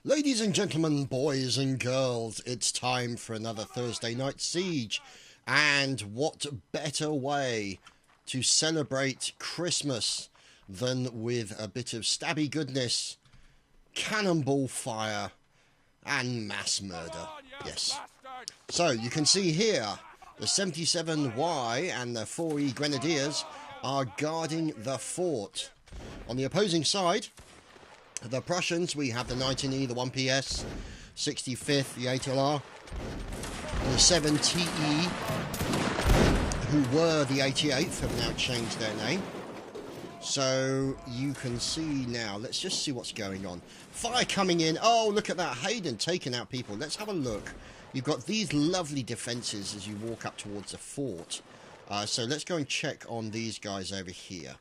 Ladies and gentlemen, boys and girls, it's time for another Thursday night siege. And what better way to celebrate Christmas than with a bit of stabby goodness, cannonball fire, and mass murder. Yes. So you can see here, the 77Y and the 4E Grenadiers are guarding the fort. On the opposing side, the Prussians, we have the 19E, the 1PS, 65th, the 8LR, the 7TE, who were the 88th, have now changed their name. So you can see now, let's just see what's going on. Fire coming in. Oh, look at that. Hayden taking out people. Let's have a look. You've got these lovely defences as you walk up towards the fort. So let's go and check on these guys over here.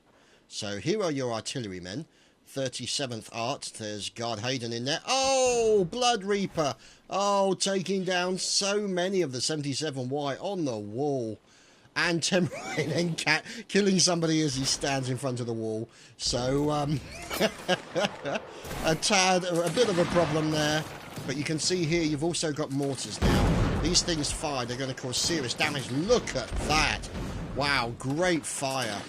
So here are your artillerymen. 37th Art, there's Guard Hayden in there. Oh, Blood Reaper. Oh, taking down so many of the 77Y on the wall. And Temerain and Cat killing somebody as he stands in front of the wall. So, a bit of a problem there. But you can see here, you've also got mortars now. These things fire, they're going to cause serious damage. Look at that. Wow, great fire.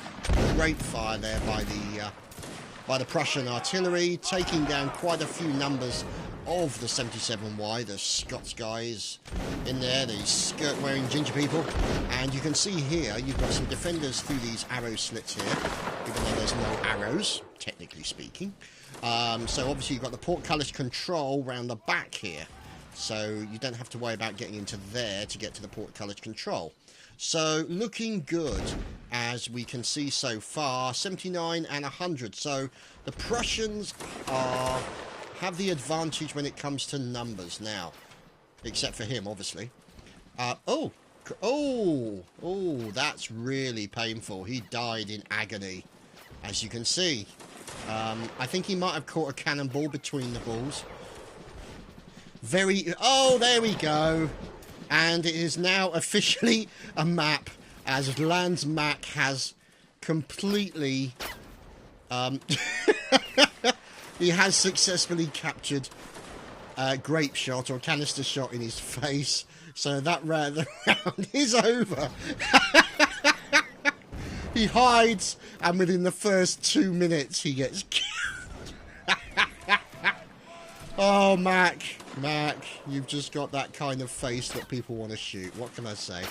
Great fire there by the Prussian artillery, taking down quite a few numbers of the 77Y, the Scots guys in there, the skirt-wearing ginger people. And you can see here, you've got some defenders through these arrow slits here, even though there's no arrows, technically speaking. So obviously you've got the portcullis control round the back here, so you don't have to worry about getting into there to get to the portcullis control. So looking good, as we can see so far, 79 and 100. So the Prussians have the advantage when it comes to numbers now, except for him, obviously. Oh, that's really painful. He died in agony, as you can see. I think he might have caught a cannonball between the balls. Oh, there we go. And it is now officially a map, as Lands Mac has completely... he has successfully captured a grape shot or canister shot in his face. So that round is over. He hides, and within the first 2 minutes he gets killed. Oh, Mac, you've just got that kind of face that people want to shoot. What can I say?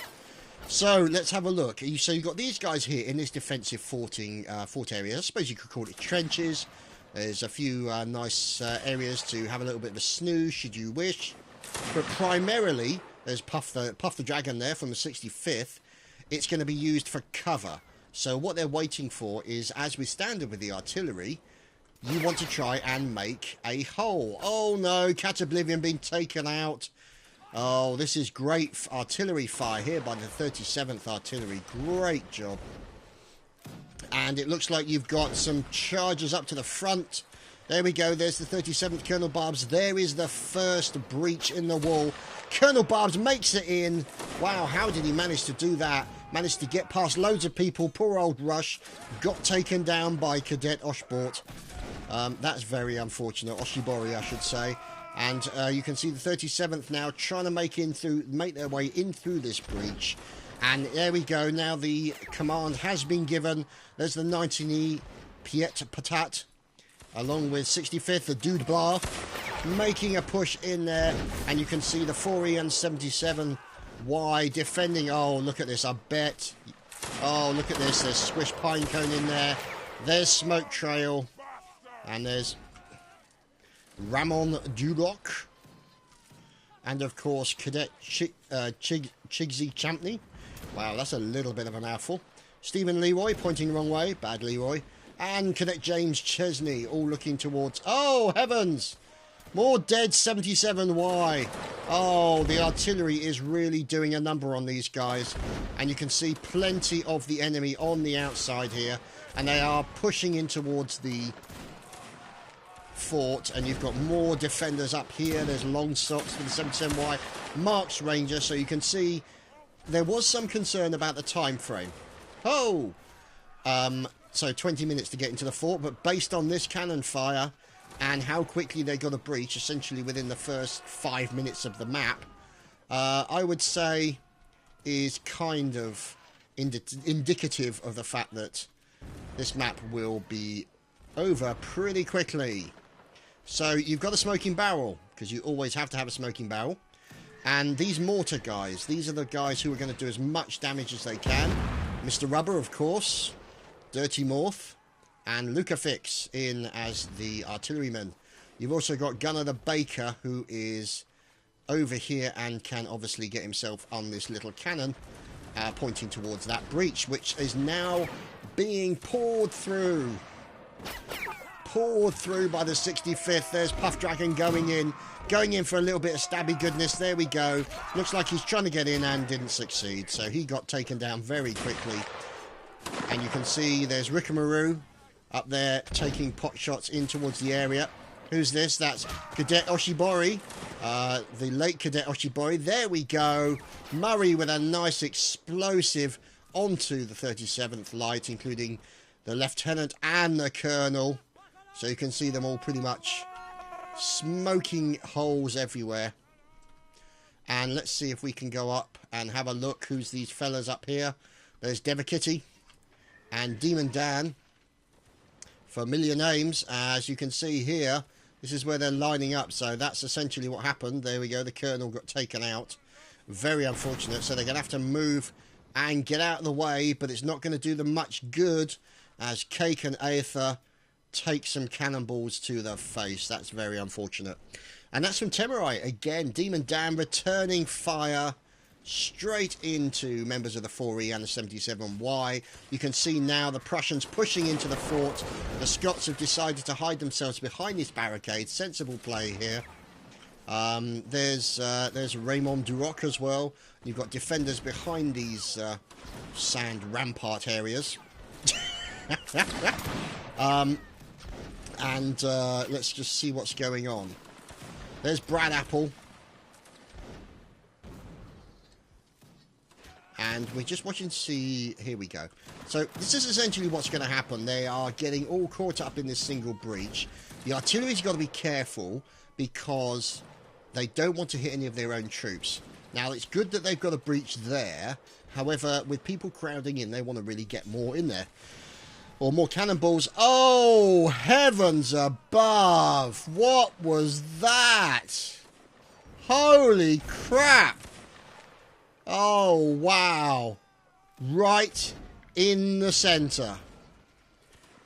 So let's have a look. So you've got these guys here in this defensive fort area. I suppose you could call it trenches. There's a few nice areas to have a little bit of a snooze, should you wish. But primarily, there's Puff the Dragon there from the 65th. It's going to be used for cover. So what they're waiting for is, as with standard with the artillery, you want to try and make a hole. Oh no, Cat Oblivion being taken out. Oh, this is great artillery fire here by the 37th Artillery. Great job. And it looks like you've got some charges up to the front. There we go, there's the 37th Colonel Barbs. There is the first breach in the wall. Colonel Barbs makes it in. Wow, how did he manage to do that? Managed to get past loads of people. Poor old Rush got taken down by Cadet Oshbort. That's very unfortunate. Oshibori, I should say. And you can see the 37th now trying to make their way in through this breach. And there we go. Now the command has been given. There's the 19E Piet Patat, along with 65th, the Dude Blah, making a push in there. And you can see the 4E and 77Y defending. Oh, look at this. I bet. Oh, look at this. There's Squish Pinecone in there. There's Smoke Trail. And there's Ramon Duloc. And, of course, Cadet Chigsy Champney. Wow, that's a little bit of a mouthful. Stephen Leroy pointing the wrong way. Bad Leroy. And Cadet James Chesney all looking towards... Oh, heavens! More dead 77Y. Oh, the artillery is really doing a number on these guys. And you can see plenty of the enemy on the outside here. And they are pushing in towards the fort, and you've got more defenders up here. There's long socks for the 77Y, Marks Ranger. So you can see there was some concern about the time frame. So 20 minutes to get into the fort, but based on this cannon fire, and how quickly they got a breach, essentially within the first 5 minutes of the map, I would say is kind of indicative of the fact that this map will be over pretty quickly. So you've got a smoking barrel, because you always have to have a smoking barrel. And these mortar guys, these are the guys who are going to do as much damage as they can. Mr. Rubber, of course, Dirty Morph, and Luca Fix in as the artilleryman. You've also got Gunner the Baker, who is over here and can obviously get himself on this little cannon, pointing towards that breach, which is now being poured through. Poured through by the 65th. There's Puff Dragon going in for a little bit of stabby goodness. There we go. Looks like he's trying to get in and didn't succeed, so he got taken down very quickly. And you can see there's Rikamaru up there taking pot shots in towards the area. Who's this? That's Cadet Oshibori, the late Cadet Oshibori. There we go. Murray with a nice explosive onto the 37th light, including the Lieutenant and the Colonel. So you can see them all pretty much smoking holes everywhere. And let's see if we can go up and have a look. Who's these fellas up here? There's Devakitty and Demon Dan. Familiar names, as you can see here. This is where they're lining up, so that's essentially what happened. There we go, the Colonel got taken out. Very unfortunate, so they're going to have to move and get out of the way, but it's not going to do them much good as Cake and Aether take some cannonballs to the face. That's very unfortunate. And that's from Temerai. Again, Demon Dan returning fire straight into members of the 4E and the 77Y. You can see now the Prussians pushing into the fort. The Scots have decided to hide themselves behind this barricade. Sensible play here. There's Raymond Duroc as well. You've got defenders behind these sand rampart areas. Let's just see what's going on. There's Brad Apple. And we're just watching to see... Here we go. So this is essentially what's going to happen. They are getting all caught up in this single breach. The artillery's got to be careful because they don't want to hit any of their own troops. Now, it's good that they've got a breach there. However, with people crowding in, they want to really get more in there. Or more cannonballs. Oh, heavens above. What was that? Holy crap. Oh, wow. Right in the centre.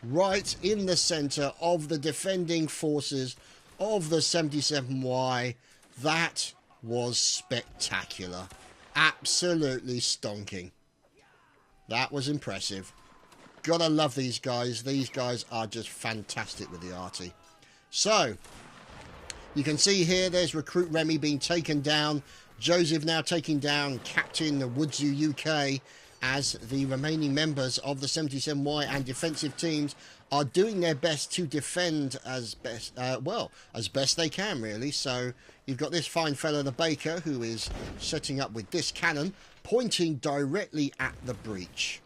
Right in the centre of the defending forces of the 77Y. That was spectacular. Absolutely stonking. That was impressive. Gotta love these guys. These guys are just fantastic with the arty. So, you can see here there's Recruit Remy being taken down. Joseph now taking down Captain Woodzu UK as the remaining members of the 77Y and defensive teams are doing their best to defend as best they can, really. So you've got this fine fellow, the Baker, who is setting up with this cannon, pointing directly at the breach.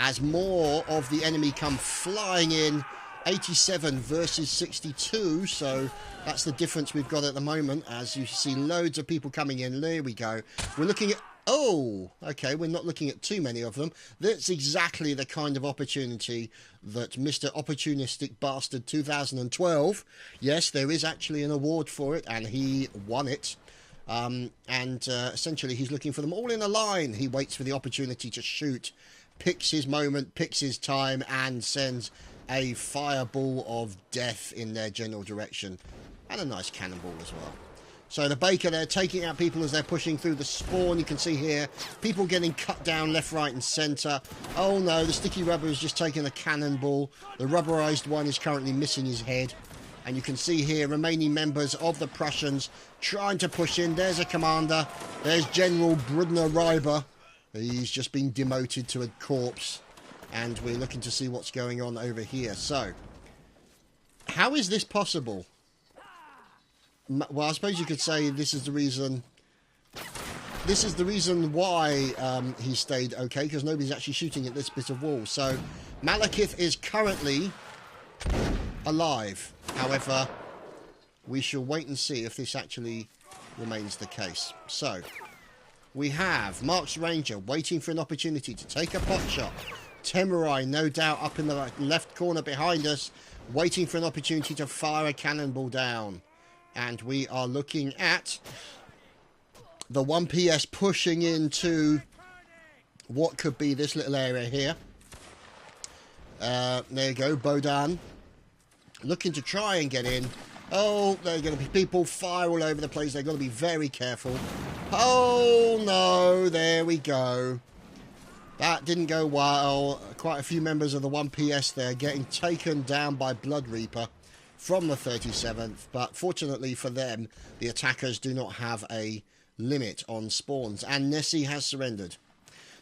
As more of the enemy come flying in, 87 versus 62, so that's the difference we've got at the moment, as you see loads of people coming in. There we go. We're looking at... Oh, okay, we're not looking at too many of them. That's exactly the kind of opportunity that Mr. Opportunistic Bastard 2012, yes, there is actually an award for it, and he won it. Essentially, he's looking for them all in a line. He waits for the opportunity to shoot, picks his moment, picks his time, and sends a fireball of death in their general direction. And a nice cannonball as well. So the Baker, they're taking out people as they're pushing through the spawn. You can see here, people getting cut down left, right, and centre. Oh no, the Sticky Rubber has just taken a cannonball. The rubberised one is currently missing his head. And you can see here, remaining members of the Prussians trying to push in. There's a commander. There's General Brudner Reiber. He's just been demoted to a corpse. And we're looking to see what's going on over here. So, how is this possible? Well, I suppose you could say this is the reason. This is the reason why he stayed okay, because nobody's actually shooting at this bit of wall. So, Malekith is currently alive. However, we shall wait and see if this actually remains the case. So, we have Mark's Ranger waiting for an opportunity to take a pot shot. Temurai, no doubt, up in the left corner behind us, waiting for an opportunity to fire a cannonball down. And we are looking at the 1PS pushing into what could be this little area here. There you go, Bodan. Looking to try and get in. Oh, there are going to be people fire all over the place. They've got to be very careful. Oh, no. There we go. That didn't go well. Quite a few members of the 1PS there getting taken down by Blood Reaper from the 37th. But fortunately for them, the attackers do not have a limit on spawns. And Nessie has surrendered.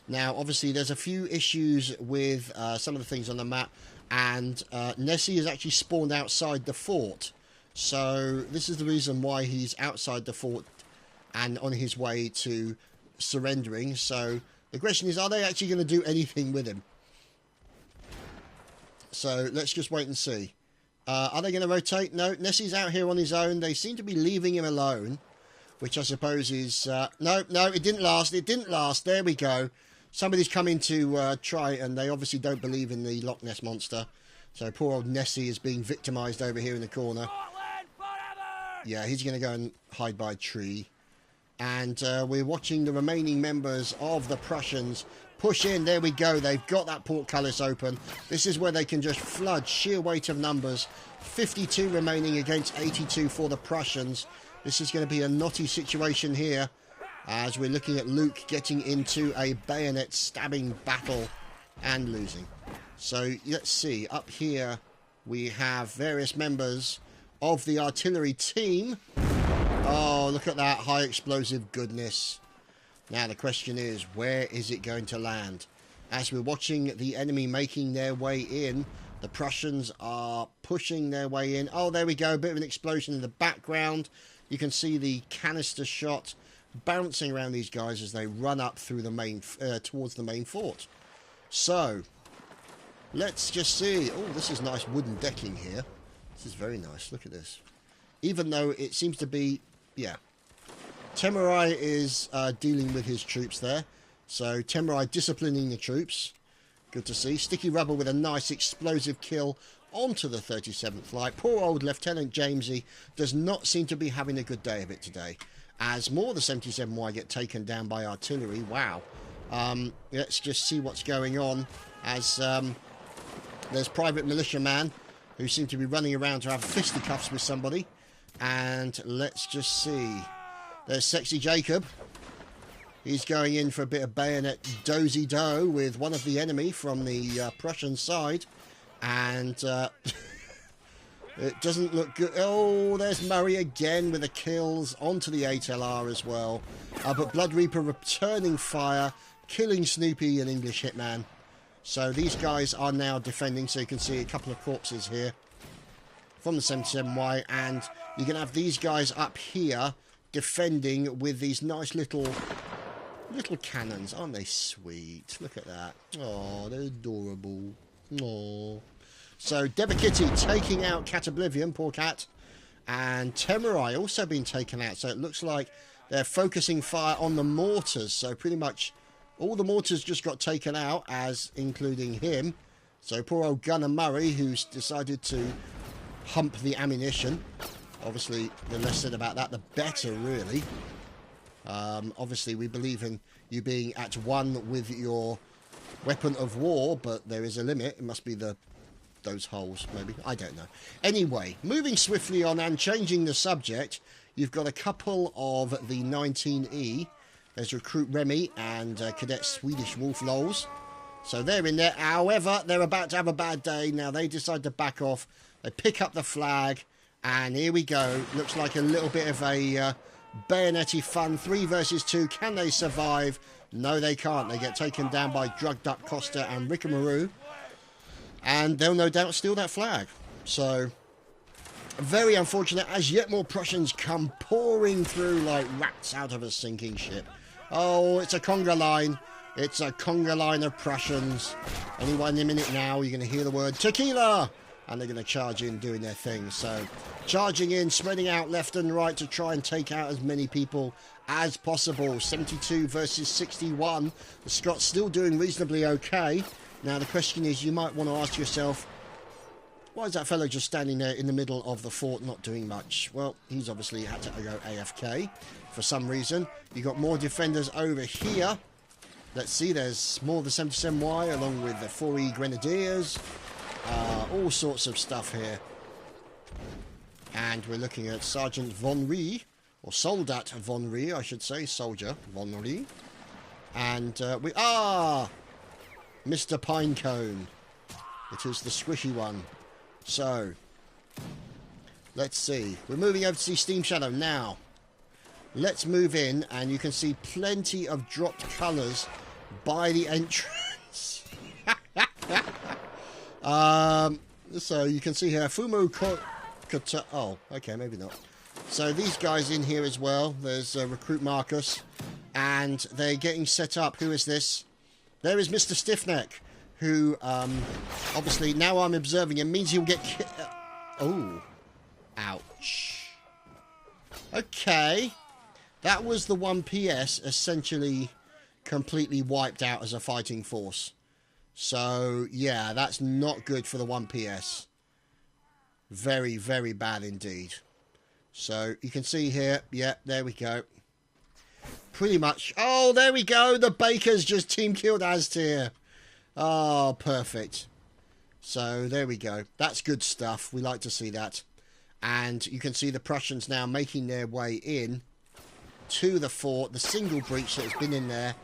Now, obviously, there's a few issues with some of the things on the map. And Nessie is actually spawned outside the fort. So this is the reason why he's outside the fort and on his way to surrendering. So the question is, are they actually going to do anything with him? So let's just wait and see. Are they going to rotate? No, Nessie's out here on his own. They seem to be leaving him alone, which I suppose is... no, it didn't last. It didn't last. There we go. Somebody's coming to try, and they obviously don't believe in the Loch Ness Monster. So poor old Nessie is being victimised over here in the corner. Yeah, he's going to go and hide by a tree. And we're watching the remaining members of the Prussians push in. There we go. They've got that portcullis open. This is where they can just flood. Sheer weight of numbers. 52 remaining against 82 for the Prussians. This is going to be a knotty situation here, as we're looking at Luke getting into a bayonet stabbing battle and losing. So let's see. Up here we have various members of the artillery team. Oh, look at that high explosive goodness. Now the question is, where is it going to land? As we're watching the enemy making their way in, the Prussians are pushing their way in. Oh, there we go. A bit of an explosion in the background. You can see the canister shot bouncing around these guys as they run up through the main towards the main fort. So let's just see. Oh, this is nice wooden decking here. This is very nice. Look at this. Even though it seems to be, yeah. Temurai is dealing with his troops there. So Temurai disciplining the troops. Good to see. Sticky Rubber with a nice explosive kill onto the 37th flight. Poor old Lieutenant Jamesy does not seem to be having a good day of it today, as more of the 77Y get taken down by artillery. Wow. Let's just see what's going on, as there's Private Militiaman who seem to be running around to have fisticuffs with somebody. And let's just see. There's Sexy Jacob. He's going in for a bit of bayonet dozy-do with one of the enemy from the Prussian side. And it doesn't look good. Oh, there's Murray again with the kills onto the 8LR as well. But Blood Reaper returning fire, killing Snoopy and English Hitman. So these guys are now defending, so you can see a couple of corpses here from the 77Y, and you can have these guys up here defending with these nice little cannons. Aren't they sweet? Look at that. Oh, they're adorable. Oh. So Debakitty taking out Cat Oblivion, poor cat, and Temurai also being taken out. So it looks like they're focusing fire on the mortars. So pretty much all the mortars just got taken out, as including him. So poor old Gunner Murray, who's decided to hump the ammunition. Obviously, the less said about that, the better, really. Obviously, we believe in you being at one with your weapon of war, but there is a limit. It must be those holes, maybe. I don't know. Anyway, moving swiftly on and changing the subject, you've got a couple of the 19E. There's Recruit Remy and Cadet Swedish Wolf Lols. So they're in there. However, they're about to have a bad day. Now they decide to back off. They pick up the flag. And here we go. Looks like a little bit of a bayonet-y fun. 3 versus 2. Can they survive? No, they can't. They get taken down by Drugged Up Costa and Rickamaroo. And they'll no doubt steal that flag. So, very unfortunate, as yet more Prussians come pouring through like rats out of a sinking ship. Oh, it's a conga line. It's a conga line of Prussians. Any one minute now, you're going to hear the word tequila. and they're going to charge in doing their thing. So charging in, spreading out left and right to try and take out as many people as possible. 72 versus 61. The Scots still doing reasonably okay. Now the question is, you might want to ask yourself, why is that fellow just standing there in the middle of the fort not doing much? Well, he's obviously had to go AFK for some reason. You've got more defenders over here. Let's see, there's more of the 77Y along with the 4E Grenadiers. All sorts of stuff here. And we're looking at Sergeant Von Rie, or Soldat Von Rie, I should say, Soldier Von Rie. And we are Mr. Pinecone. It is the squishy one. So, let's see. We're moving over to see Steam Shadow now. Let's move in, and you can see plenty of dropped colours by the entrance. So you can see here, Fumu Kota. Oh, okay, maybe not. So these guys in here as well. There's Recruit Marcus, and they're getting set up. Who is this? There is Mr. Stiffneck, who obviously now I'm observing him means he'll get. Oh, ouch. Okay, that was the 1PS essentially completely wiped out as a fighting force. So, yeah, that's not good for the 1PS. Very, very bad indeed. So, you can see here, yeah, there we go. Pretty much, oh, there we go, the Bakers just team killed Aztir. Oh, perfect. So, there we go. That's good stuff. We like to see that. And you can see the Prussians now making their way in to the fort. The single breach that has been in there.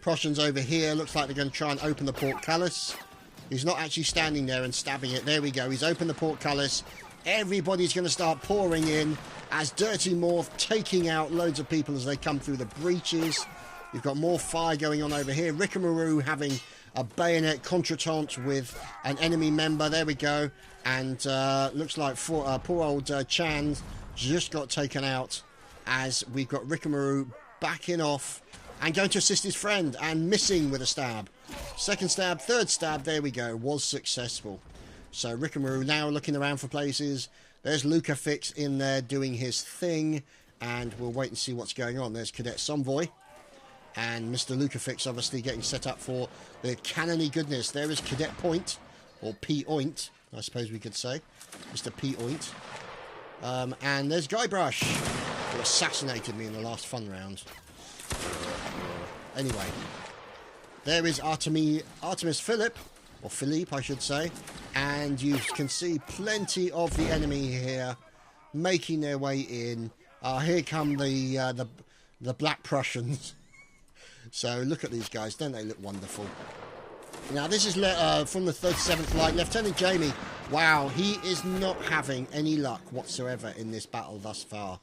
Prussians over here, looks like they're going to try and open the portcullis. He's not actually standing there and stabbing it. There we go, he's opened the portcullis. Everybody's going to start pouring in as Dirty Morph taking out loads of people as they come through the breaches. You've got more fire going on over here. Rickamaroo having a bayonet contretemps with an enemy member. There we go. And looks like poor old Chan just got taken out as we've got Rickamaroo backing off and going to assist his friend and missing with a stab. Second stab, third stab, there we go, was successful. So Rickamaroo now looking around for places. There's Lucafix in there doing his thing, and we'll wait and see what's going on. There's Cadet Somvoy and Mr. Lucafix obviously getting set up for the cannony goodness. There is Cadet Point, or P-Oint, I suppose we could say. Mr. P-Oint. And there's Guybrush, who assassinated me in the last fun round. Anyway, there is Artemis Philip, or Philippe I should say, and you can see plenty of the enemy here making their way in. Here come the Black Prussians. So look at these guys, don't they look wonderful? Now this is from the 37th Light, Lieutenant Jamie. Wow, he is not having any luck whatsoever in this battle thus far.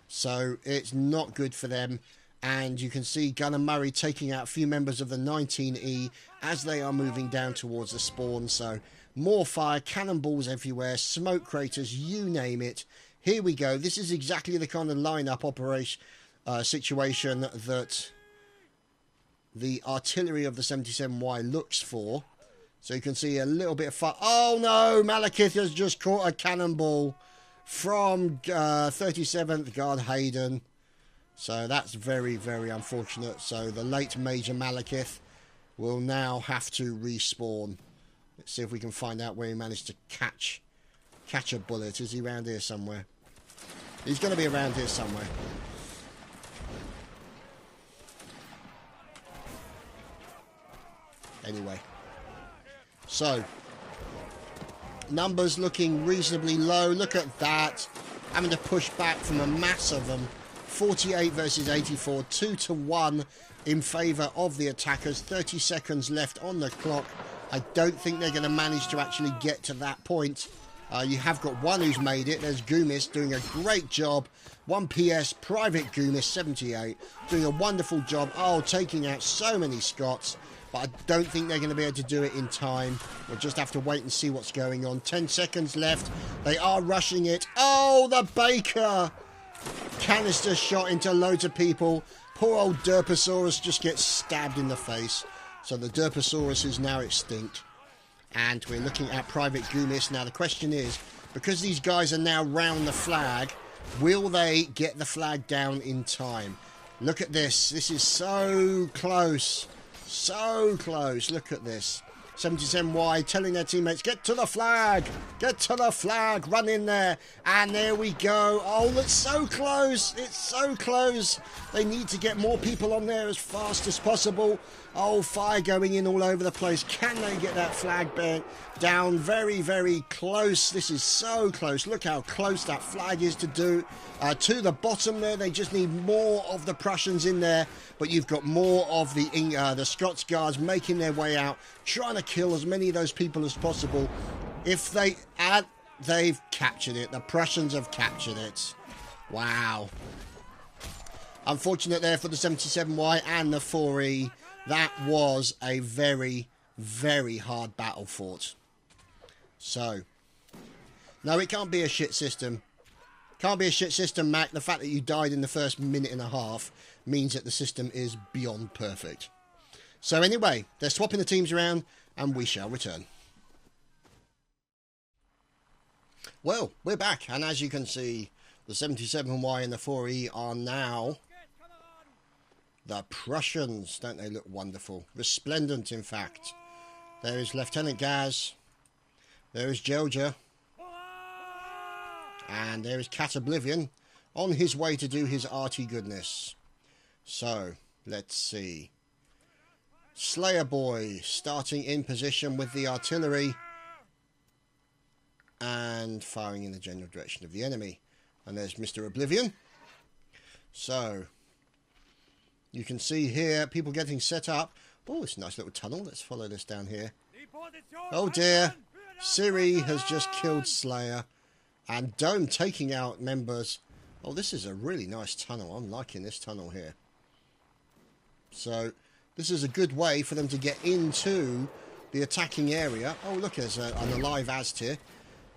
So it's not good for them. And you can see Gunner Murray taking out a few members of the 19E as they are moving down towards the spawn. So more fire, cannonballs everywhere, smoke craters, you name it. Here we go. This is exactly the kind of lineup operation situation that the artillery of the 77Y looks for. So you can see a little bit of fire. Oh no, Malekith has just caught a cannonball from 37th Guard Hayden. So that's very, very unfortunate. So the late Major Malekith will now have to respawn. Let's see if we can find out where he managed to catch a bullet. Is he around here somewhere? He's going to be around here somewhere. Anyway. So, numbers looking reasonably low. Look at that. Having to push back from a mass of them. 48 versus 84, 2-1 in favour of the attackers. 30 seconds left on the clock. I don't think they're going to manage to actually get to that point. You have got one who's made it. There's Goomis doing a great job. 1PS, Private Goomis, 78, doing a wonderful job. Oh, taking out so many Scots. But I don't think they're going to be able to do it in time. We'll just have to wait and see what's going on. 10 seconds left. They are rushing it. Oh, the Baker! Canister shot into loads of people. Poor old Derposaurus just gets stabbed in the face. So the Derposaurus is now extinct. And we're looking at Private Gumis. Now the question is, because these guys are now round the flag, will they get the flag down in time? Look at this. This is so close. So close. Look at this. 77Y telling their teammates, get to the flag. Get to the flag. Run in there. And there we go. Oh, that's so close. It's so close. They need to get more people on there as fast as possible. Oh, fire going in all over the place. Can they get that flag down? Very, very close. This is so close. Look how close that flag is to the bottom there. They just need more of the Prussians in there. But you've got more of the Scots Guards making their way out, trying to kill as many of those people as possible. If they've captured it. The Prussians have captured it. Wow. Unfortunate there for the 77Y and the 4E. That was a very, very hard battle fought. So, no, it can't be a shit system. Can't be a shit system, Mac. The fact that you died in the first minute and a half means that the system is beyond perfect. So anyway, they're swapping the teams around, and we shall return. Well, we're back, and as you can see, the 77Y and the 4E are now the Prussians. Don't they look wonderful? Resplendent, in fact. There is Lieutenant Gaz. There is Georgia. And there is Cat Oblivion on his way to do his arty goodness. So, let's see. Slayer Boy starting in position with the artillery and firing in the general direction of the enemy. And there's Mr. Oblivion. So, you can see here people getting set up. Oh, it's a nice little tunnel. Let's follow this down here. Oh dear. Siri has just killed Slayer. And Dome taking out members. Oh, this is a really nice tunnel. I'm liking this tunnel here. So, this is a good way for them to get into the attacking area. Oh, look, there's an alive Aztir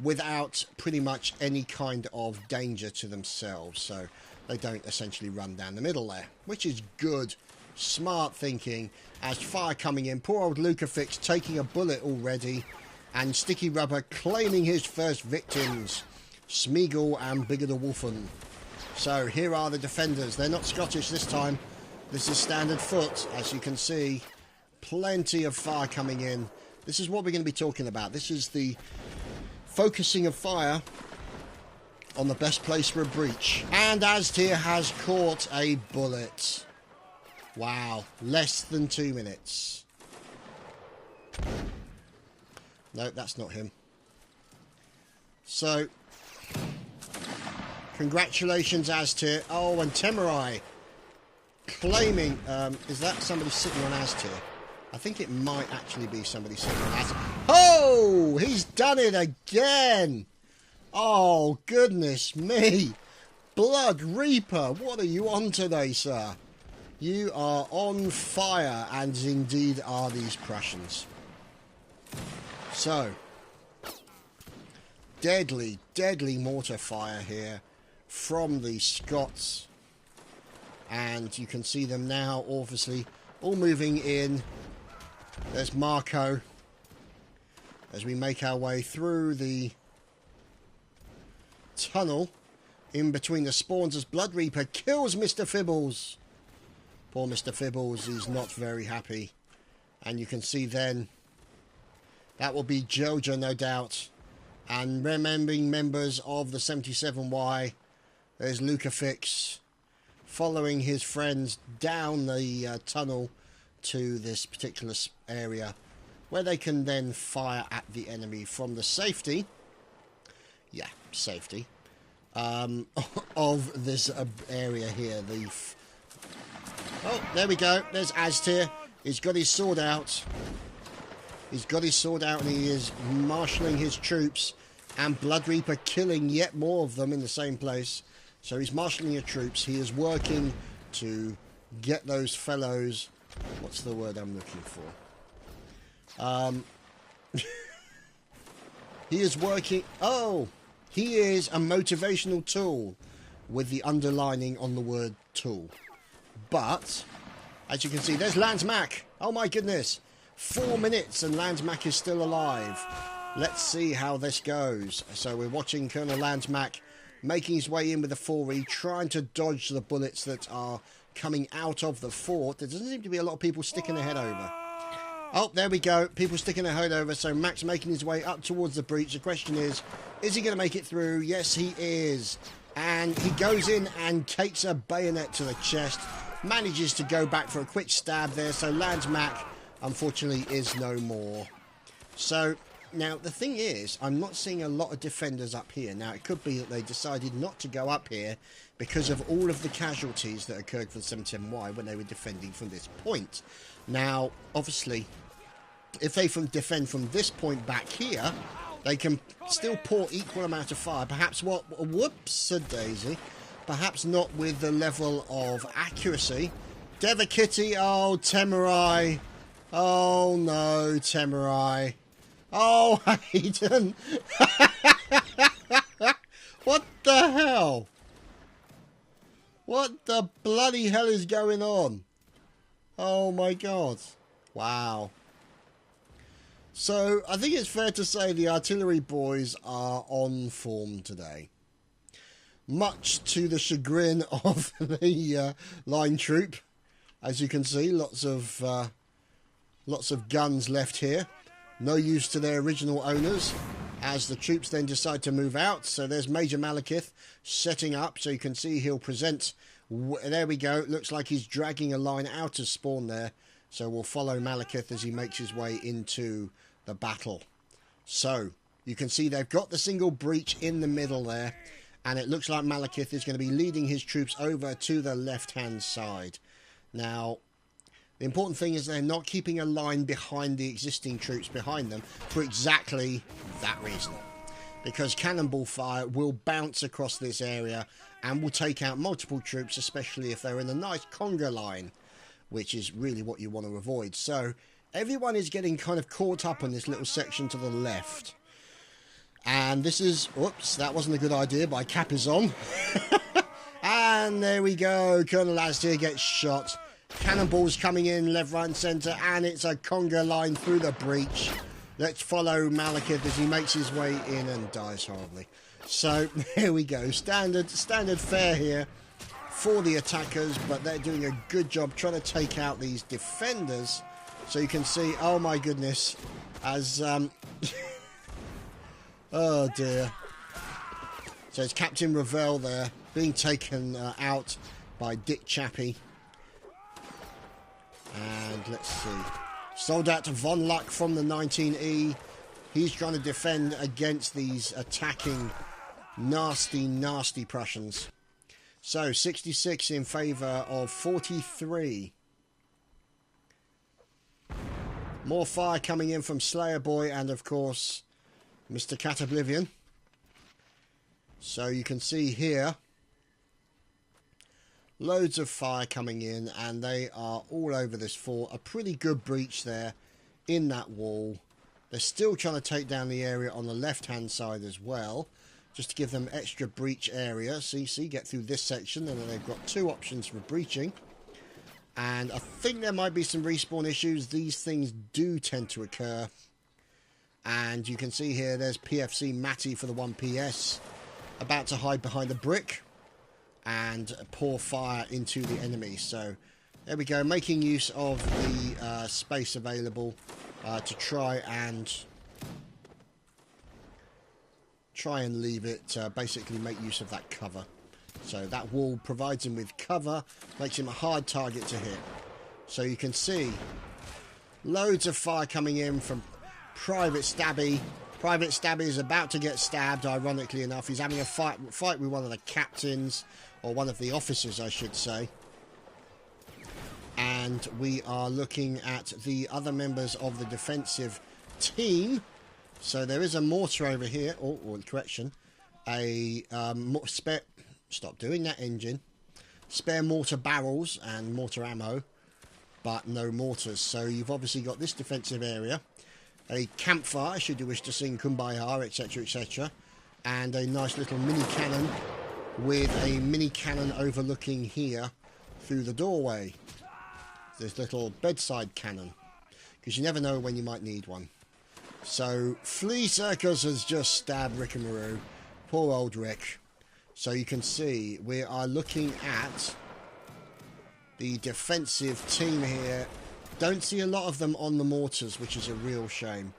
without pretty much any kind of danger to themselves. So, they don't essentially run down the middle there, which is good. Smart thinking. As fire coming in, poor old Lucafix taking a bullet already, and Sticky Rubber claiming his first victims, Smeagol and Bigger the Wolfen. So here are the defenders. They're not Scottish this time. This is standard foot, as you can see. Plenty of fire coming in. This is what we're going to be talking about. This is the focusing of fire on the best place for a breach. And Aztir has caught a bullet. Wow, less than 2 minutes. No, that's not him. So, congratulations, Aztir. Oh, and Temurai claiming... is that somebody sitting on Aztir? I think it might actually be somebody sitting on Aztir. Oh, he's done it again. Oh, goodness me. Blood Reaper, what are you on today, sir? You are on fire, and indeed are these Prussians. So, deadly, deadly mortar fire here from the Scots. And you can see them now, obviously, all moving in. There's Marco as we make our way through the tunnel in between the spawns as Blood Reaper kills Mr. Fibbles. Poor Mr. Fibbles is not very happy. And you can see then that will be Jojo, no doubt. And remembering members of the 77Y, there's Lucafix following his friends down the tunnel to this particular area where they can then fire at the enemy from the safety. Yeah, safety. Of this area here. Oh, there we go. There's Aztir. He's got his sword out. He's got his sword out and he is marshalling his troops. And Blood Reaper killing yet more of them in the same place. So he's marshalling your troops. He is working to get those fellows... What's the word I'm looking for? He is working... Oh! He is a motivational tool with the underlining on the word tool. But, as you can see, there's Lance Mac. Oh my goodness. 4 minutes and Landsmack is still alive. Let's see how this goes. So we're watching Colonel Landsmack making his way in with the 4E, trying to dodge the bullets that are coming out of the fort. There doesn't seem to be a lot of people sticking their head over. Oh, there we go. People sticking their head over. So Mac's making his way up towards the breach. The question is he going to make it through? Yes, he is. And he goes in and takes a bayonet to the chest. Manages to go back for a quick stab there. So Landsmack, unfortunately, is no more. So now the thing is, I'm not seeing a lot of defenders up here. Now it could be that they decided not to go up here because of all of the casualties that occurred for the 77Y when they were defending from this point. Now obviously if they defend from this point back here, they can still pour equal amount of fire. Perhaps whoops-a-daisy, perhaps not with the level of accuracy. Devakitty, oh Temurai, oh no Temurai. Oh, Hayden! What the hell? What the bloody hell is going on? Oh my god. Wow. So, I think it's fair to say the artillery boys are on form today. Much to the chagrin of the line troop. As you can see, lots of guns left here. No use to their original owners as the troops then decide to move out. So there's Major Malekith setting up. So you can see he'll present. There we go. Looks like he's dragging a line out of spawn there. So we'll follow Malekith as he makes his way into the battle. So you can see they've got the single breach in the middle there. And it looks like Malekith is going to be leading his troops over to the left-hand side. Now, the important thing is they're not keeping a line behind the existing troops behind them for exactly that reason. Because cannonball fire will bounce across this area and will take out multiple troops, especially if they're in a nice conga line, which is really what you want to avoid. So everyone is getting kind of caught up on this little section to the left. And this is, whoops, that wasn't a good idea, my cap is on. And there we go, Colonel Lastier gets shot. Cannonballs coming in left, right and centre, and it's a conga line through the breach. Let's follow Malekith as he makes his way in and dies horribly. So there we go, standard fare here for the attackers, but they're doing a good job trying to take out these defenders. So you can see, oh my goodness, as oh dear. So it's Captain Ravel there being taken out by Dick Chappie. And let's see. Soldat von Luck from the 19E. He's trying to defend against these attacking nasty Prussians. So 66 in favour of 43. More fire coming in from Slayer Boy and of course Mr. Cat Oblivion. So you can see here loads of fire coming in and they are all over this fort. A pretty good breach there in that wall. They're still trying to take down the area on the left hand side as well, just to give them extra breach area. See, get through this section and then they've got two options for breaching. And I think there might be some respawn issues. These things do tend to occur. And you can see here there's PFC Matty for the 1PS about to hide behind a brick and pour fire into the enemy. So there we go, making use of the space available to try and leave it, basically make use of that cover. So that wall provides him with cover, makes him a hard target to hit. So you can see loads of fire coming in from Private Stabby. Private Stabby is about to get stabbed, ironically enough. He's having a fight with one of the captains, or one of the officers, I should say. And we are looking at the other members of the defensive team. So there is a mortar over here, or correction, a spare... Stop doing that, engine. Spare mortar barrels and mortar ammo, but no mortars. So you've obviously got this defensive area, a campfire should you wish to sing Kumbaya, etc, etc, and a nice little mini cannon with a mini cannon overlooking here through the doorway. This little bedside cannon. because you never know when you might need one. So, Flea Circus has just stabbed Rick and Maru. Poor old Rick. So you can see, we are looking at the defensive team here. Don't see a lot of them on the mortars, which is a real shame.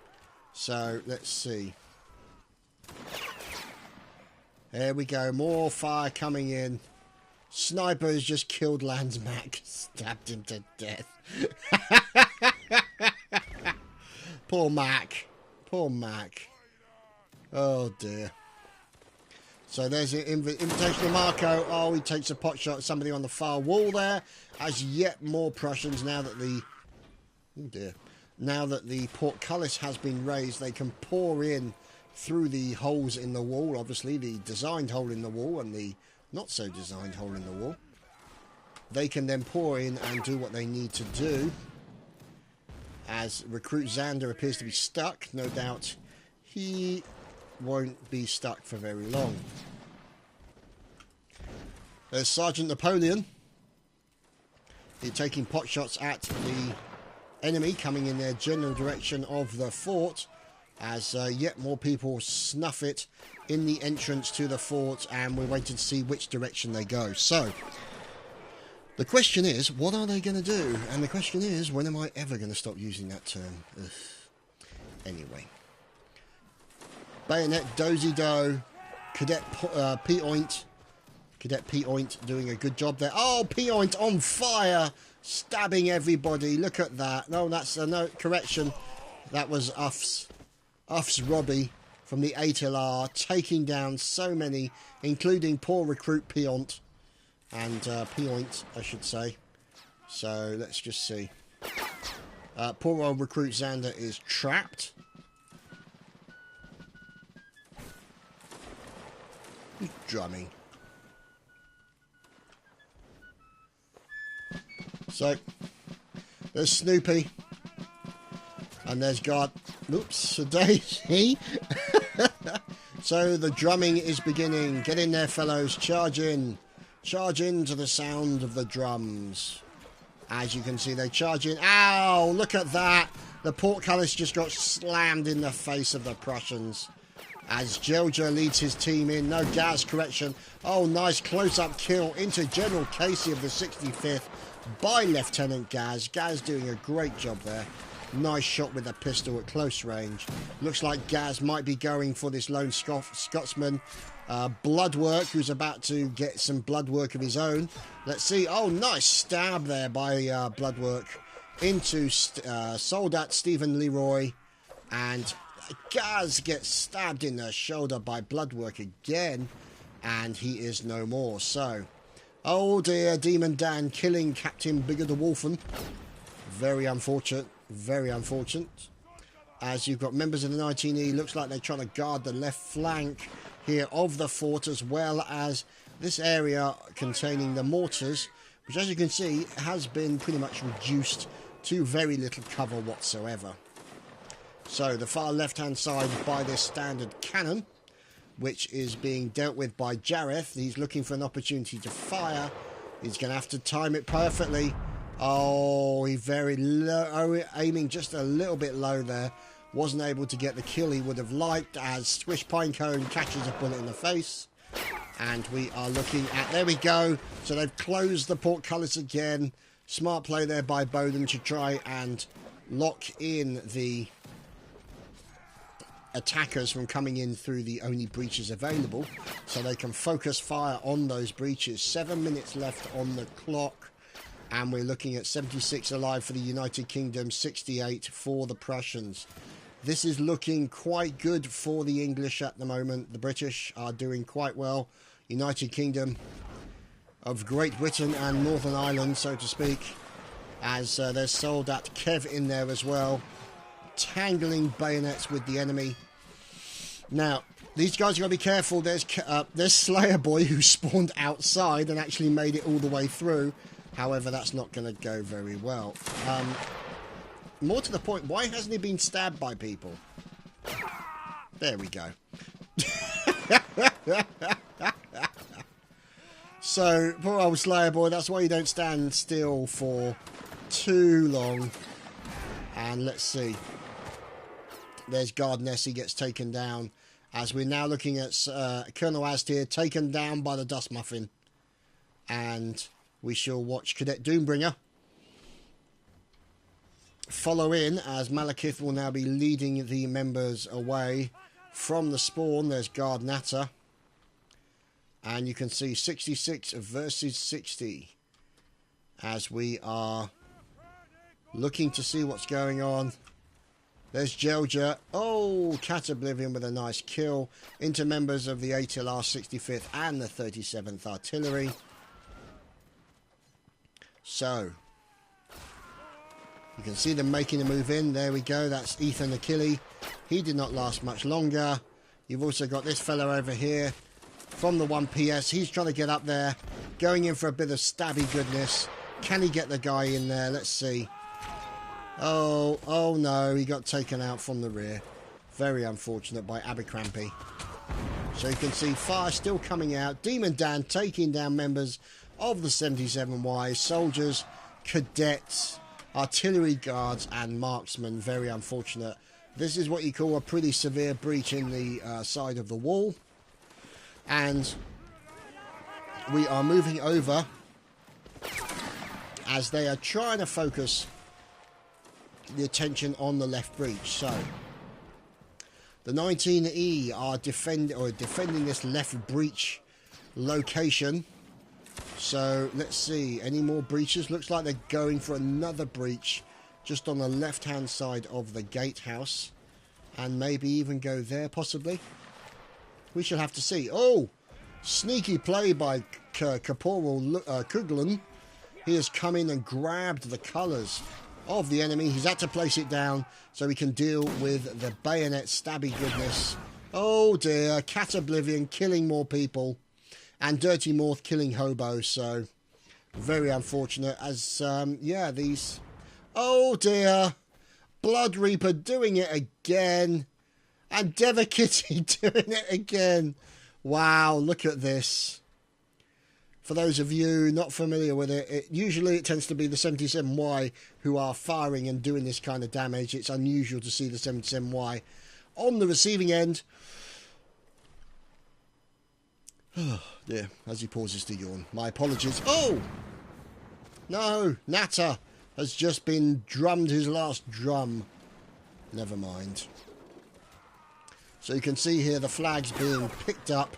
So, let's see. There we go, more fire coming in. Sniper has just killed Landsmack, stabbed him to death. Poor Mac. Poor Mac. Oh dear. So there's an invitational Marco. Oh, he takes a pot shot at somebody on the far wall there. As yet more Prussians, now that the... Oh dear. Now that the portcullis has been raised, they can pour in through the holes in the wall. Obviously, the designed hole in the wall and the not so designed hole in the wall. They can then pour in and do what they need to do. As Recruit Xander appears to be stuck, no doubt he won't be stuck for very long. There's Sergeant Napoleon. He's taking pot shots at the enemy coming in their general direction of the fort, as yet more people snuff it in the entrance to the fort, and we're waiting to see which direction they go. So the question is, what are they going to do? And the question is, when am I ever going to stop using that term? Ugh. Anyway, Bayonet, Dozy Do, Cadet P-Oint. Cadet P-Oint doing a good job there. Oh, P-Oint on fire, stabbing everybody. Look at that. No, that's no correction. That was Uff's Robbie from the 8LR, taking down so many, including poor recruit P-Oint. And P-Oint, I should say. So, let's just see. Poor old recruit Xander is trapped. Who's drumming? So, there's Snoopy. And there's God. Oops, a daisy. So, the drumming is beginning. Get in there, fellows. Charge in. Charge into the sound of the drums. As you can see, they charge in. Ow! Look at that. The portcullis just got slammed in the face of the Prussians. As Jelja leads his team in. No gas correction. Oh, nice close-up kill into General Casey of the 65th by Lieutenant Gaz. Gaz doing a great job there. Nice shot with a pistol at close range. Looks like Gaz might be going for this lone Scotsman. Bloodwork, who's about to get some blood work of his own. Let's see. Oh, nice stab there by Bloodwork into Soldat Stephen Leroy. And Gaz gets stabbed in the shoulder by Bloodwork again. And he is no more. So, oh dear, Demon Dan killing Captain Bigger the Wolfen. Very unfortunate. Very unfortunate. As you've got members of the 19E, looks like they're trying to guard the left flank here of the fort, as well as this area containing the mortars, which, as you can see, has been pretty much reduced to very little cover whatsoever. So the far left hand side by this standard cannon, which is being dealt with by Jareth. He's looking for an opportunity to fire. He's going to have to time it perfectly. Oh, he very low, aiming just a little bit low there. Wasn't able to get the kill he would have liked, as Swish Pinecone catches a bullet in the face. And we are looking at... There we go. So they've closed the portcullis again. Smart play there by Bowden to try and lock in the attackers from coming in through the only breaches available. So they can focus fire on those breaches. 7 minutes left on the clock. And we're looking at 76 alive for the United Kingdom, 68 for the Prussians. This is looking quite good for the English at the moment. The British are doing quite well. United Kingdom of Great Britain and Northern Ireland, so to speak. As there's Soldat Kev in there as well. Tangling bayonets with the enemy. Now, these guys are going to be careful. There's Slayer Boy, who spawned outside and actually made it all the way through. However, that's not going to go very well. More to the point, why hasn't he been stabbed by people? There we go. So, poor old Slayer Boy, that's why you don't stand still for too long. And let's see. There's Guard Nessie gets taken down. As we're now looking at Colonel Ast here, taken down by the Dust Muffin. And we shall watch Cadet Doombringer follow in, as Malekith will now be leading the members away from the spawn. There's Guard Natter. And you can see 66 versus 60. As we are looking to see what's going on. There's Jelja. Oh, Cat Oblivion with a nice kill into members of the ATLR 65th and the 37th Artillery. So, you can see them making a move in. There we go. That's Ethan Achille. He did not last much longer. You've also got this fellow over here from the 1PS. He's trying to get up there, going in for a bit of stabby goodness. Can he get the guy in there? Let's see. Oh no, he got taken out from the rear. Very unfortunate by Abercrombie. So you can see fire still coming out. Demon Dan taking down members of the 77Y, soldiers, cadets, artillery guards and marksmen. Very unfortunate. This is what you call a pretty severe breach in the side of the wall. And we are moving over as they are trying to focus the attention on the left breach. So the 19E are defending this left breach location. So let's see, any more breaches? Looks like they're going for another breach just on the left hand side of the gatehouse, and maybe even go there possibly. We shall have to see. Oh, sneaky play by Corporal Kuglan. He has come in and grabbed the colours of the enemy. He's had to place it down so he can deal with the bayonet stabby goodness. Oh dear, Cat Oblivion killing more people, and Dirty Morth killing hobos. So very unfortunate. As yeah, these, oh dear, Blood Reaper doing it again, and Devakitty doing it again. Wow, look at this. For those of you not familiar with it, usually it tends to be the 77Y who are firing and doing this kind of damage. It's unusual to see the 77Y on the receiving end. Oh dear, as he pauses to yawn. My apologies. Oh! No, Natter has just been drummed his last drum. Never mind. So you can see here the flags being picked up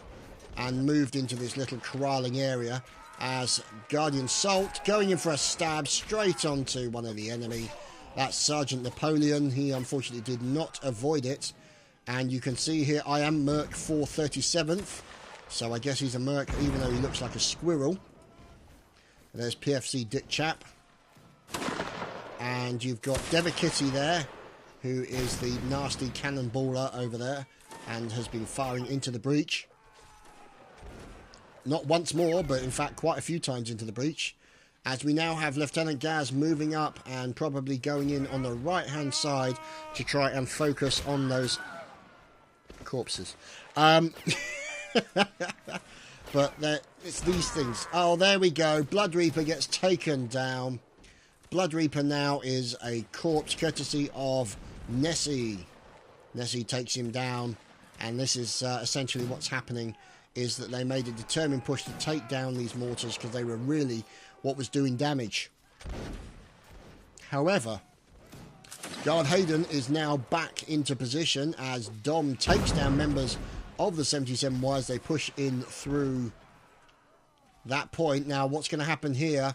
and moved into this little corralling area, as Guardian Salt going in for a stab straight onto one of the enemy. That's Sergeant Napoleon. He unfortunately did not avoid it. And you can see here I am Merc 437th. So I guess he's a Merc even though he looks like a squirrel. There's PFC Dick Chap. And you've got Devakitty there, who is the nasty cannonballer over there and has been firing into the breach. Not once more, but in fact quite a few times into the breach. As we now have Lieutenant Gaz moving up and probably going in on the right-hand side to try and focus on those corpses. But it's these things. Oh, there we go. Blood Reaper gets taken down. Blood Reaper now is a corpse courtesy of Nessie. Nessie takes him down, and this is essentially what's happening, is that they made a determined push to take down these mortars because they were really what was doing damage. However, Guard Hayden is now back into position as Dom takes down members of the 77Y as they push in through that point. Now, what's going to happen here?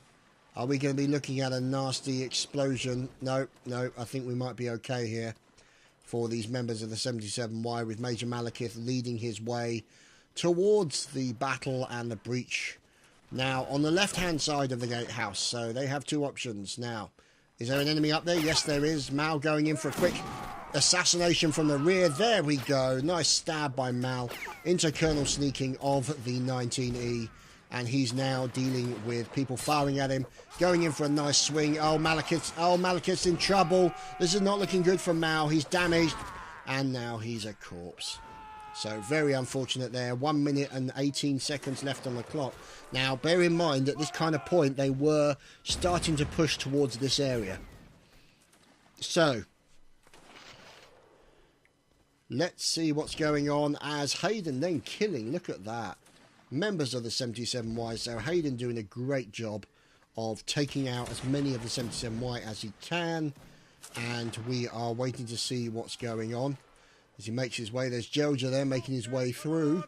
Are we going to be looking at a nasty explosion? No, I think we might be okay here for these members of the 77Y, with Major Malekith leading his way towards the battle and the breach. Now, on the left-hand side of the gatehouse, so they have two options. Now, is there an enemy up there? Yes, there is. Mal going in for a quick assassination from the rear. There we go. Nice stab by Mal into Colonel Sneaking of the 19E. And he's now dealing with people firing at him, going in for a nice swing. Oh, Malekith's in trouble. This is not looking good for Mal. He's damaged, and now he's a corpse. So very unfortunate there. 1 minute and 18 seconds left on the clock. Now, bear in mind at this kind of point, they were starting to push towards this area. So, let's see what's going on as Hayden then killing, look at that, members of the 77Y. So Hayden doing a great job of taking out as many of the 77Y as he can. And we are waiting to see what's going on as he makes his way. There's Gelger there making his way through.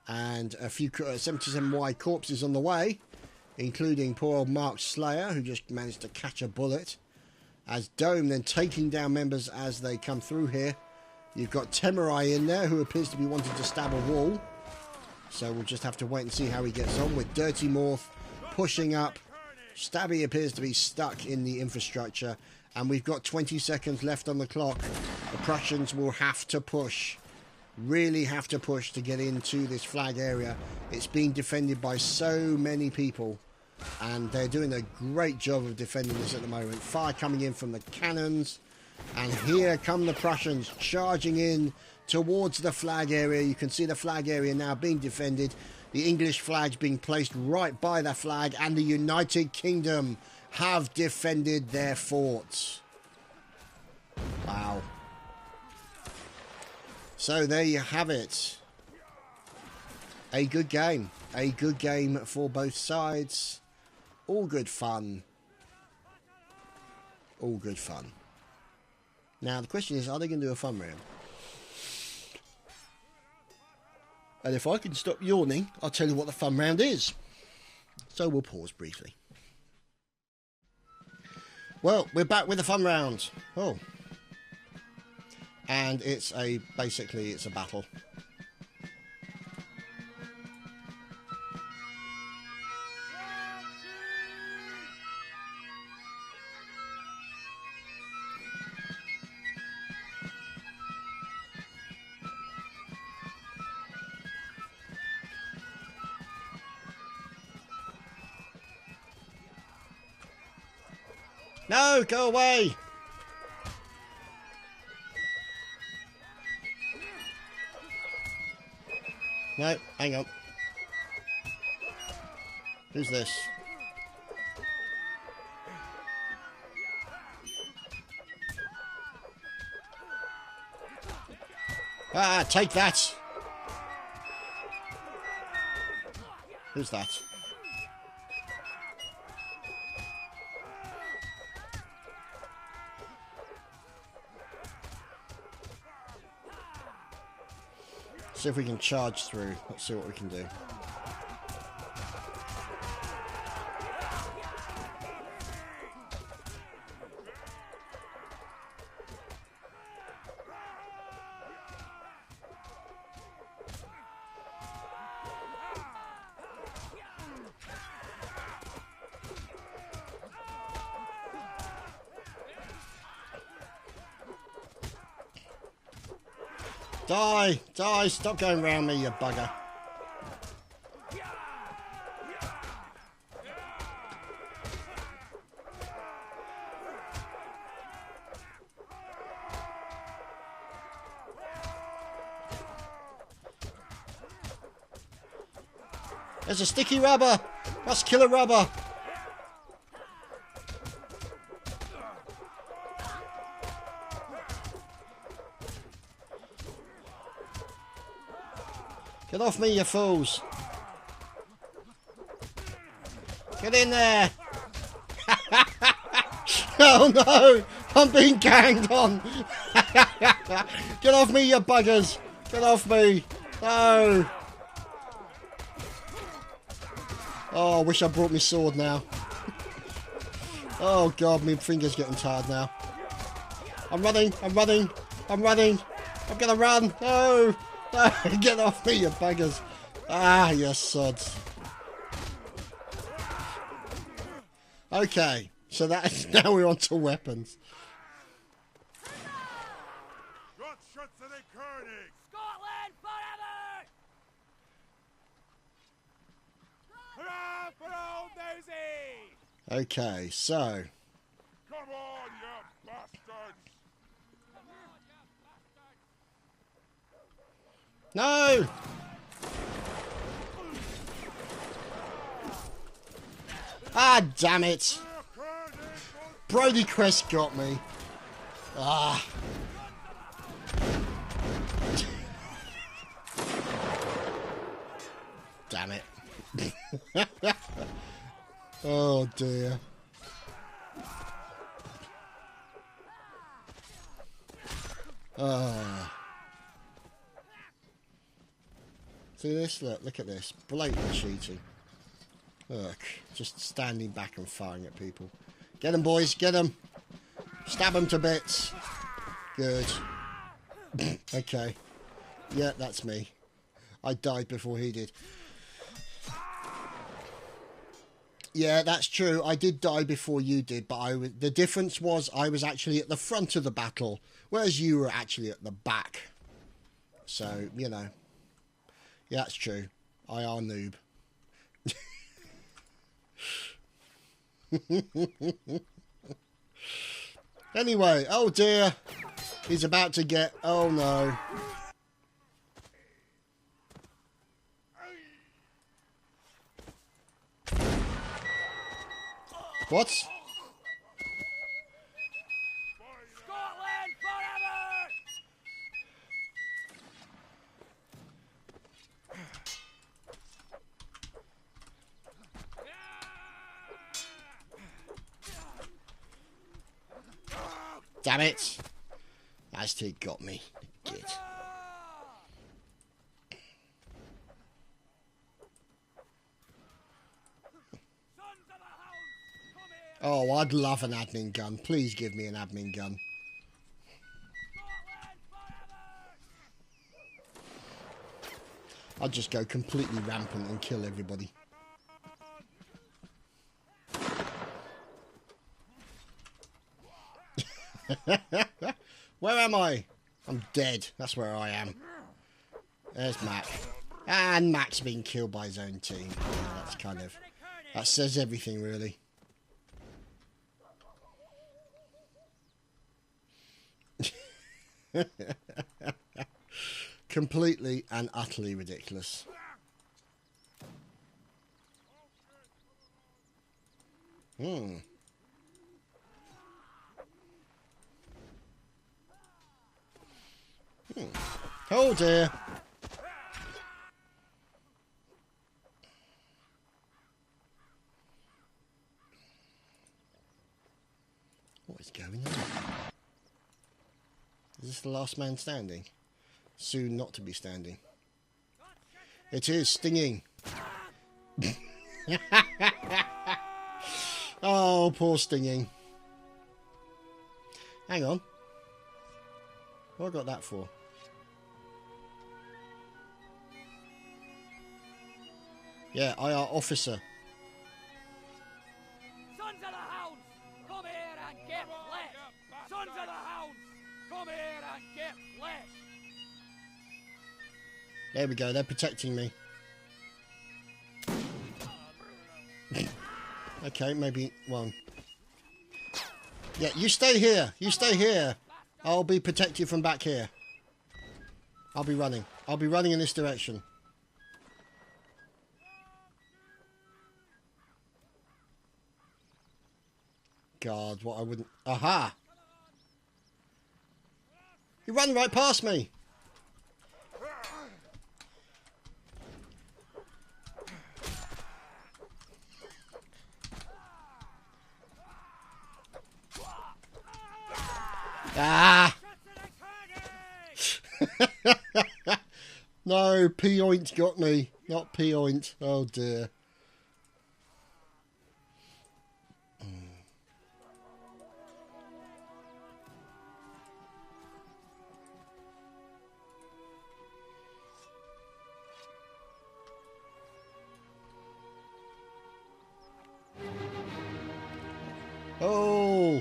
And a few 77Y corpses on the way, including poor old Mark Slayer, who just managed to catch a bullet. As Dome then taking down members as they come through here. You've got Temurai in there, who appears to be wanting to stab a wall. So we'll just have to wait and see how he gets on with Dirty Morph pushing up. Stabby appears to be stuck in the infrastructure. And we've got 20 seconds left on the clock. The Prussians will have to push. Really have to push to get into this flag area. It's being defended by so many people. And they're doing a great job of defending this at the moment. Fire coming in from the cannons. And here come the Prussians charging in towards the flag area. You can see the flag area now being defended. The English flag's being placed right by the flag. And the United Kingdom have defended their forts. Wow. So there you have it. A good game. A good game for both sides. All good fun. All good fun. Now the question is, are they going to do a fun round? And if I can stop yawning, I'll tell you what the fun round is. So we'll pause briefly. Well, we're back with the fun round. Oh. And it's basically it's a battle. No, go away! No, hang on. Who's this? Ah, take that! Who's that? See if we can charge through. Let's see what we can do. Die! Die! Stop going round me, you bugger. There's a sticky rubber! Muscular rubber! Get off me, you fools! Get in there! Oh no! I'm being ganged on! Get off me, you buggers! Get off me! No! Oh, I wish I brought my sword now. Oh god, my finger's getting tired now. I'm running! I'm running! I'm running! I'm gonna run! No! No, get off me, you buggers. Ah, you sods. Okay, so now we're on to weapons. Scotland forever! Hurrah for old Nosey! Okay, so. Come on, you bastards! No! Ah, damn it! Brody Crest got me. Ah. Damn it. Oh dear. Ah. See this? Look at this. Blatant cheating. Look. Just standing back and firing at people. Get them, boys. Get them. Stab them to bits. Good. Okay. Yeah, that's me. I died before he did. Yeah, that's true. I did die before you did, but the difference was I was actually at the front of the battle, whereas you were actually at the back. So, you know. Yeah, that's true. I are noob. Anyway, oh dear. He's about to get... Oh no. What? Scotland forever! Damn it. Aztec got me. Git. Oh, I'd love an admin gun. Please give me an admin gun. I'd just go completely rampant and kill everybody. Where am I? I'm dead. That's where I am. There's Mac. And Mac's been killed by his own team. Yeah, that's kind of... That says everything, really. Completely and utterly ridiculous. Oh dear. What is going on? Is this the last man standing? Soon not to be standing. It is stinging. Oh, poor stinging. Hang on. What have I got that for? Yeah, IR officer. Sons of the hounds, come here and get flesh! Sons of the hounds, come here and get flesh! There we go, they're protecting me. Okay, maybe one. Yeah, you stay here. You stay here. I'll be protected from back here. I'll be running. I'll be running in this direction. God, what I wouldn't... Aha! You ran right past me! Ah! No, P-oint got me. Not P-oint. Oh dear. Oh!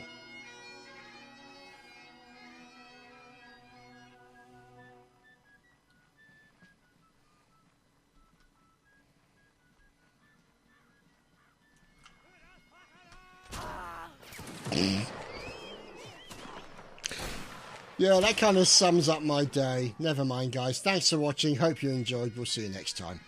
Yeah, that kind of sums up my day. Never mind, guys. Thanks for watching. Hope you enjoyed. We'll see you next time.